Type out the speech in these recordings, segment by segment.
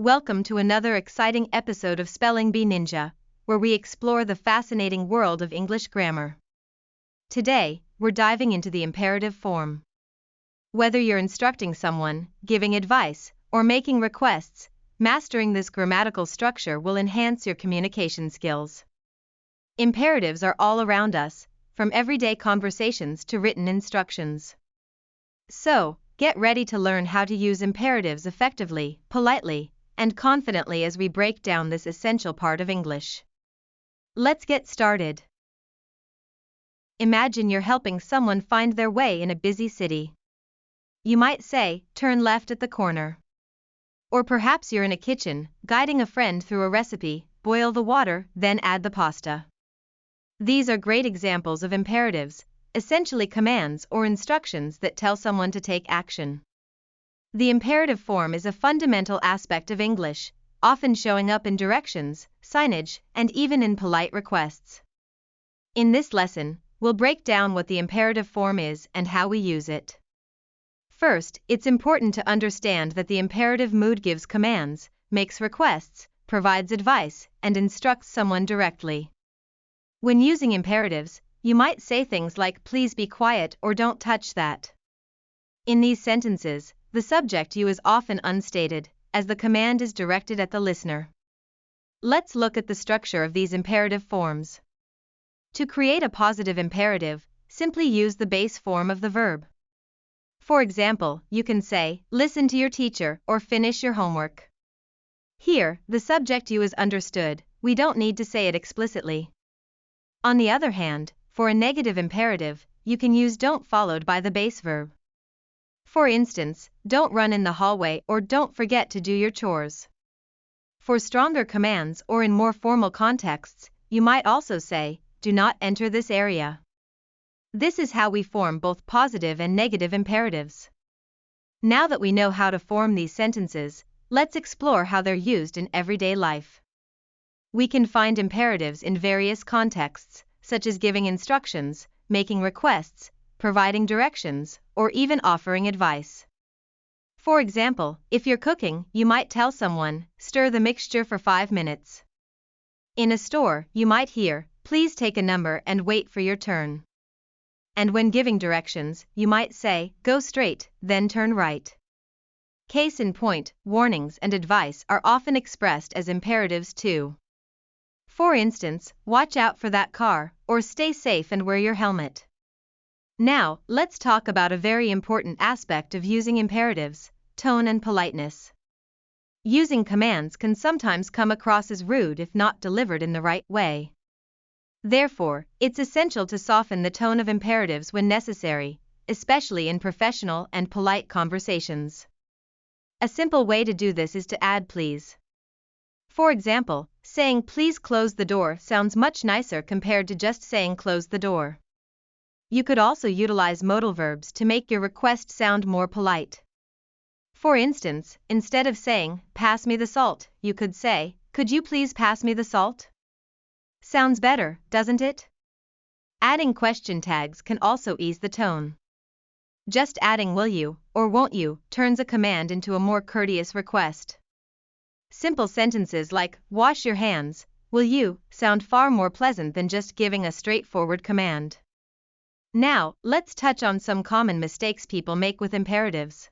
Welcome to another exciting episode of Spelling Bee Ninja, where we explore the fascinating world of English grammar. Today, we're diving into the imperative form. Whether you're instructing someone, giving advice, or making requests, mastering this grammatical structure will enhance your communication skills. Imperatives are all around us, from everyday conversations to written instructions. So, get ready to learn how to use imperatives effectively, politely, and confidently as we break down this essential part of English. Let's get started. Imagine you're helping someone find their way in a busy city. You might say, turn left at the corner. Or perhaps you're in a kitchen, guiding a friend through a recipe, boil the water, then add the pasta. These are great examples of imperatives, essentially commands or instructions that tell someone to take action. The imperative form is a fundamental aspect of English, often showing up in directions, signage, and even in polite requests. In this lesson, we'll break down what the imperative form is and how we use it. First, it's important to understand that the imperative mood gives commands, makes requests, provides advice, and instructs someone directly. When using imperatives, you might say things like please be quiet or don't touch that. In these sentences, the subject you is often unstated, as the command is directed at the listener. Let's look at the structure of these imperative forms. To create a positive imperative, simply use the base form of the verb. For example, you can say, listen to your teacher or finish your homework. Here, the subject you is understood, we don't need to say it explicitly. On the other hand, for a negative imperative, you can use don't followed by the base verb. For instance, don't run in the hallway or don't forget to do your chores. For stronger commands or in more formal contexts, you might also say, do not enter this area. This is how we form both positive and negative imperatives. Now that we know how to form these sentences, let's explore how they're used in everyday life. We can find imperatives in various contexts, such as giving instructions, making requests, providing directions, or even offering advice. For example, if you're cooking, you might tell someone, stir the mixture for 5 minutes. In a store, you might hear, please take a number and wait for your turn. And when giving directions, you might say, go straight, then turn right. Case in point, warnings and advice are often expressed as imperatives too. For instance, watch out for that car, or stay safe and wear your helmet. Now, let's talk about a very important aspect of using imperatives, tone and politeness. Using commands can sometimes come across as rude if not delivered in the right way. Therefore, it's essential to soften the tone of imperatives when necessary, especially in professional and polite conversations. A simple way to do this is to add please. For example, saying please close the door sounds much nicer compared to just saying close the door. You could also utilize modal verbs to make your request sound more polite. For instance, instead of saying, pass me the salt, you could say, could you please pass me the salt? Sounds better, doesn't it? Adding question tags can also ease the tone. Just adding will you, or won't you, turns a command into a more courteous request. Simple sentences like, wash your hands, will you, sound far more pleasant than just giving a straightforward command. Now, let's touch on some common mistakes people make with imperatives.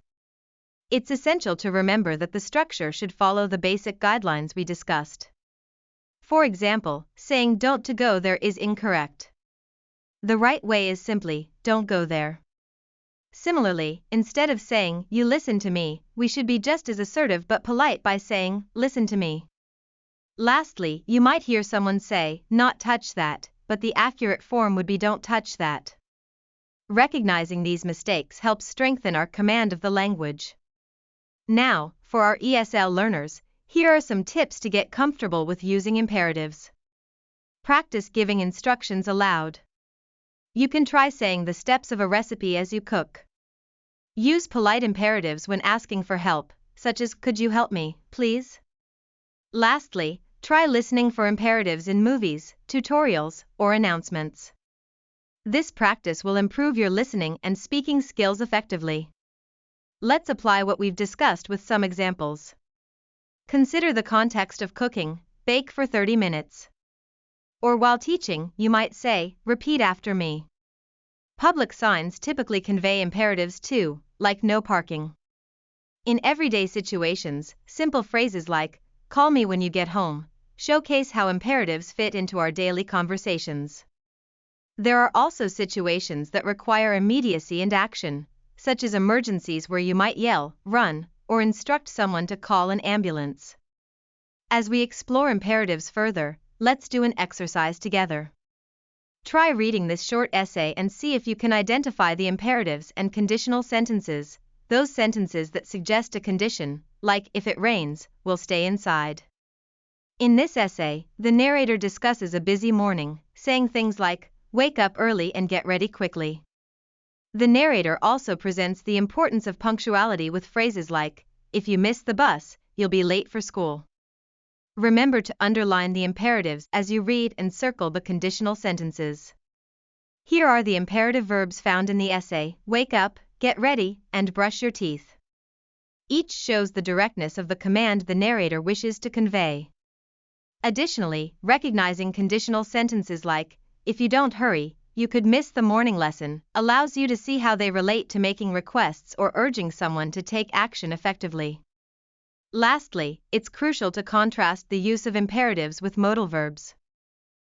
It's essential to remember that the structure should follow the basic guidelines we discussed. For example, saying don't to go there is incorrect. The right way is simply, don't go there. Similarly, instead of saying, you listen to me, we should be just as assertive but polite by saying, listen to me. Lastly, you might hear someone say, not touch that, but the accurate form would be don't touch that. Recognizing these mistakes helps strengthen our command of the language. Now, for our ESL learners, here are some tips to get comfortable with using imperatives. Practice giving instructions aloud. You can try saying the steps of a recipe as you cook. Use polite imperatives when asking for help, such as, could you help me, please? Lastly, try listening for imperatives in movies, tutorials, or announcements. This practice will improve your listening and speaking skills effectively. Let's apply what we've discussed with some examples. Consider the context of cooking, bake for 30 minutes. Or while teaching, you might say, repeat after me. Public signs typically convey imperatives too, like no parking. In everyday situations, simple phrases like, call me when you get home, showcase how imperatives fit into our daily conversations. There are also situations that require immediacy and action, such as emergencies where you might yell, run, or instruct someone to call an ambulance. As we explore imperatives further, let's do an exercise together. Try reading this short essay and see if you can identify the imperatives and conditional sentences, those sentences that suggest a condition, like if it rains, we'll stay inside. In this essay, the narrator discusses a busy morning, saying things like, wake up early and get ready quickly. The narrator also presents the importance of punctuality with phrases like, if you miss the bus, you'll be late for school. Remember to underline the imperatives as you read and circle the conditional sentences. Here are the imperative verbs found in the essay: wake up, get ready, and brush your teeth. Each shows the directness of the command the narrator wishes to convey. Additionally, recognizing conditional sentences like, if you don't hurry, you could miss the morning lesson, allows you to see how they relate to making requests or urging someone to take action effectively. Lastly, it's crucial to contrast the use of imperatives with modal verbs.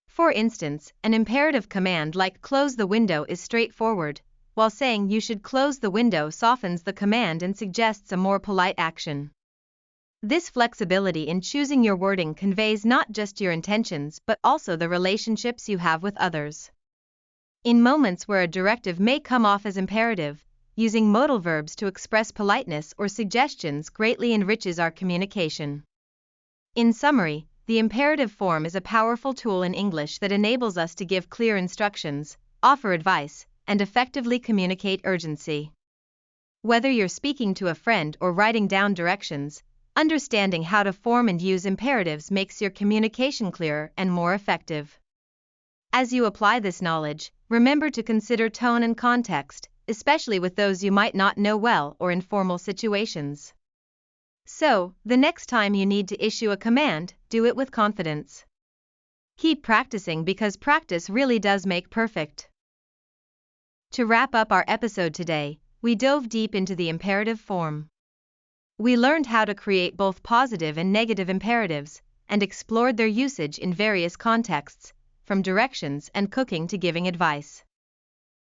For instance, an imperative command like close the window is straightforward, while saying you should close the window softens the command and suggests a more polite action. This flexibility in choosing your wording conveys not just your intentions but also the relationships you have with others. In moments where a directive may come off as imperative, using modal verbs to express politeness or suggestions greatly enriches our communication. In summary, the imperative form is a powerful tool in English that enables us to give clear instructions, offer advice, and effectively communicate urgency. Whether you're speaking to a friend or writing down directions, understanding how to form and use imperatives makes your communication clearer and more effective. As you apply this knowledge, remember to consider tone and context, especially with those you might not know well or in formal situations. So, the next time you need to issue a command, do it with confidence. Keep practicing because practice really does make perfect. To wrap up our episode today, we dove deep into the imperative form. We learned how to create both positive and negative imperatives, and explored their usage in various contexts, from directions and cooking to giving advice.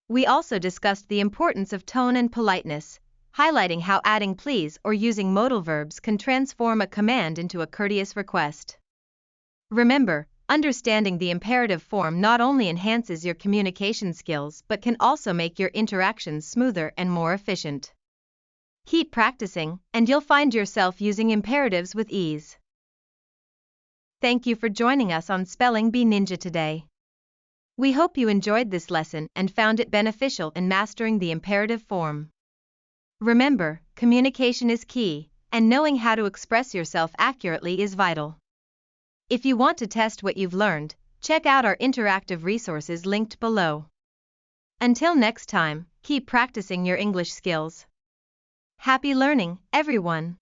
We also discussed the importance of tone and politeness, highlighting how adding please or using modal verbs can transform a command into a courteous request. Remember, understanding the imperative form not only enhances your communication skills but can also make your interactions smoother and more efficient. Keep practicing, and you'll find yourself using imperatives with ease. Thank you for joining us on Spelling Bee Ninja today. We hope you enjoyed this lesson and found it beneficial in mastering the imperative form. Remember, communication is key, and knowing how to express yourself accurately is vital. If you want to test what you've learned, check out our interactive resources linked below. Until next time, keep practicing your English skills. Happy learning, everyone!